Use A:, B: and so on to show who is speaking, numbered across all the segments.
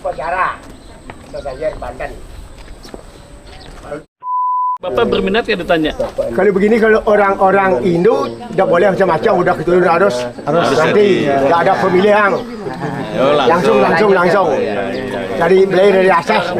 A: upacara saja di Banten.
B: Bapak berminat ya ditanya?
A: Kalau begini, kalau orang-orang Indo tidak boleh macam-macam, udah itu harus nanti tidak ada pemilihan, langsung dari mulai dari asas.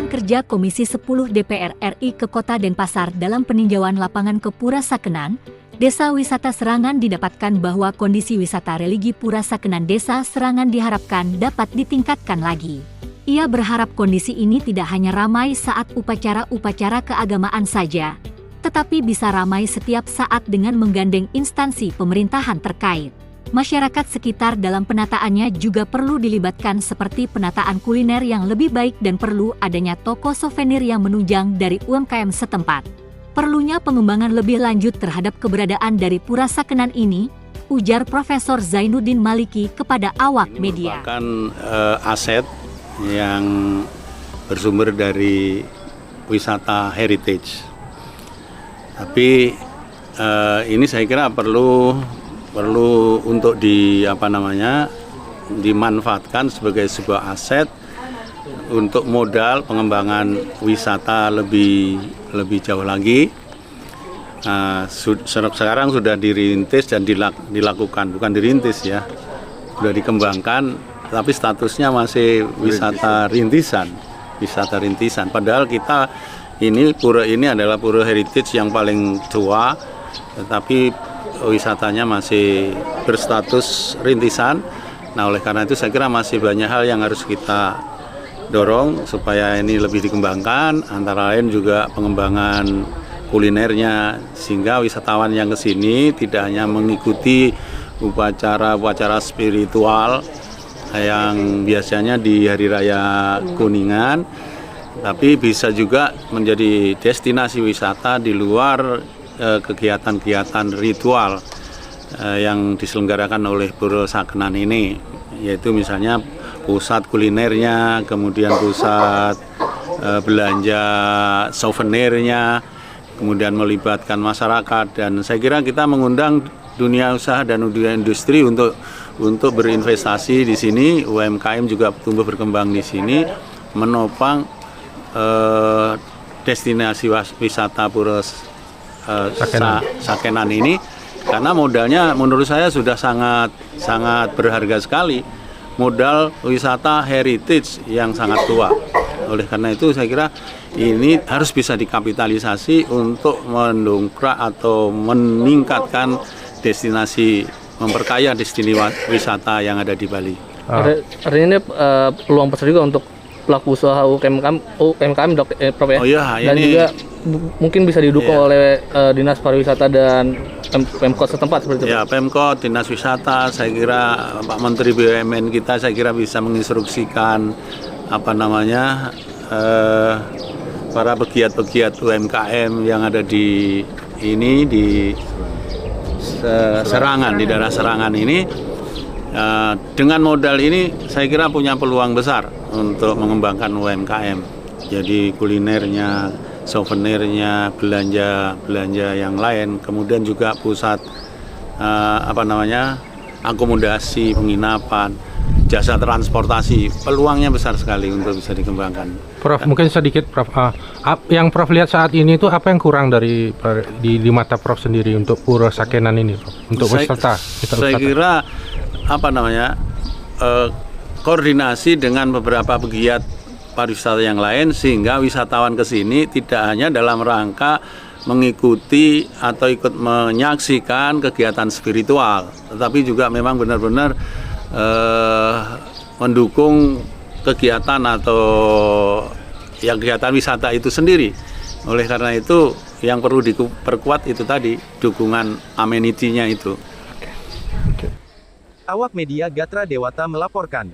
C: Kerja Komisi 10 DPR RI ke Kota Denpasar dalam peninjauan lapangan ke Pura Sakenan, Desa Wisata Serangan didapatkan bahwa kondisi wisata religi Pura Sakenan Desa Serangan diharapkan dapat ditingkatkan lagi. Ia berharap kondisi ini tidak hanya ramai saat upacara-upacara keagamaan saja, tetapi bisa ramai setiap saat dengan menggandeng instansi pemerintahan terkait. Masyarakat sekitar dalam penataannya juga perlu dilibatkan seperti penataan kuliner yang lebih baik dan perlu adanya toko souvenir yang menunjang dari UMKM setempat. Perlunya pengembangan lebih lanjut terhadap keberadaan dari Pura Sakenan ini, ujar Profesor Zainuddin Maliki kepada awak media.
D: Merupakan aset yang bersumber dari wisata heritage. Tapi ini saya kira perlu untuk dimanfaatkan sebagai sebuah aset untuk modal pengembangan wisata lebih jauh lagi. Sekarang sudah dirintis dan dilakukan, bukan dirintis ya, sudah dikembangkan, tapi statusnya masih wisata rintisan. Padahal kita pura ini adalah pura heritage yang paling tua, tetapi wisatanya masih berstatus rintisan. Nah, oleh karena itu saya kira masih banyak hal yang harus kita dorong supaya ini lebih dikembangkan, antara lain juga pengembangan kulinernya, sehingga wisatawan yang ke sini tidak hanya mengikuti upacara spiritual yang biasanya di Hari Raya Kuningan, tapi bisa juga menjadi destinasi wisata di luar kegiatan-kegiatan ritual yang diselenggarakan oleh Pura Sakenan ini, yaitu misalnya pusat kulinernya, kemudian pusat belanja souvenirnya, kemudian melibatkan masyarakat, dan saya kira kita mengundang dunia usaha dan dunia industri untuk berinvestasi di sini. UMKM juga tumbuh berkembang di sini, menopang destinasi wisata Pura Sakenan ini, karena modalnya menurut saya sudah sangat berharga sekali, modal wisata heritage yang sangat tua. Oleh karena itu saya kira ini harus bisa dikapitalisasi untuk mendongkrak atau meningkatkan destinasi, memperkaya destinasi wisata yang ada di Bali.
B: Artinya ini peluang besar juga untuk pelaku usaha UMKM, Prof ya?
D: Oh iya,
B: dan
D: ini
B: juga mungkin bisa didukung oleh Dinas Pariwisata dan Pemkot setempat seperti itu. Ya,
D: Pemkot, Dinas Wisata, saya kira Pak Menteri BUMN kita saya kira bisa menginstruksikan para pegiat-pegiat UMKM yang ada di Serangan, di daerah Serangan ini. Dengan modal ini saya kira punya peluang besar untuk mengembangkan UMKM. Jadi kulinernya, souvenirnya, belanja yang lain, kemudian juga pusat akomodasi, penginapan, jasa transportasi, peluangnya besar sekali untuk bisa dikembangkan.
E: Prof, mungkin sedikit Prof, yang Prof lihat saat ini itu apa yang kurang di mata Prof sendiri untuk Pura Sakenan ini, Prof? Untuk wisata.
D: Saya kira koordinasi dengan beberapa pegiat pariwisata yang lain, sehingga wisatawan ke sini tidak hanya dalam rangka mengikuti atau ikut menyaksikan kegiatan spiritual, tetapi juga memang benar-benar mendukung kegiatan atau kegiatan wisata itu sendiri. Oleh karena itu yang perlu diperkuat itu tadi, dukungan amenity-nya itu.
F: Awak Media Gatra Dewata melaporkan.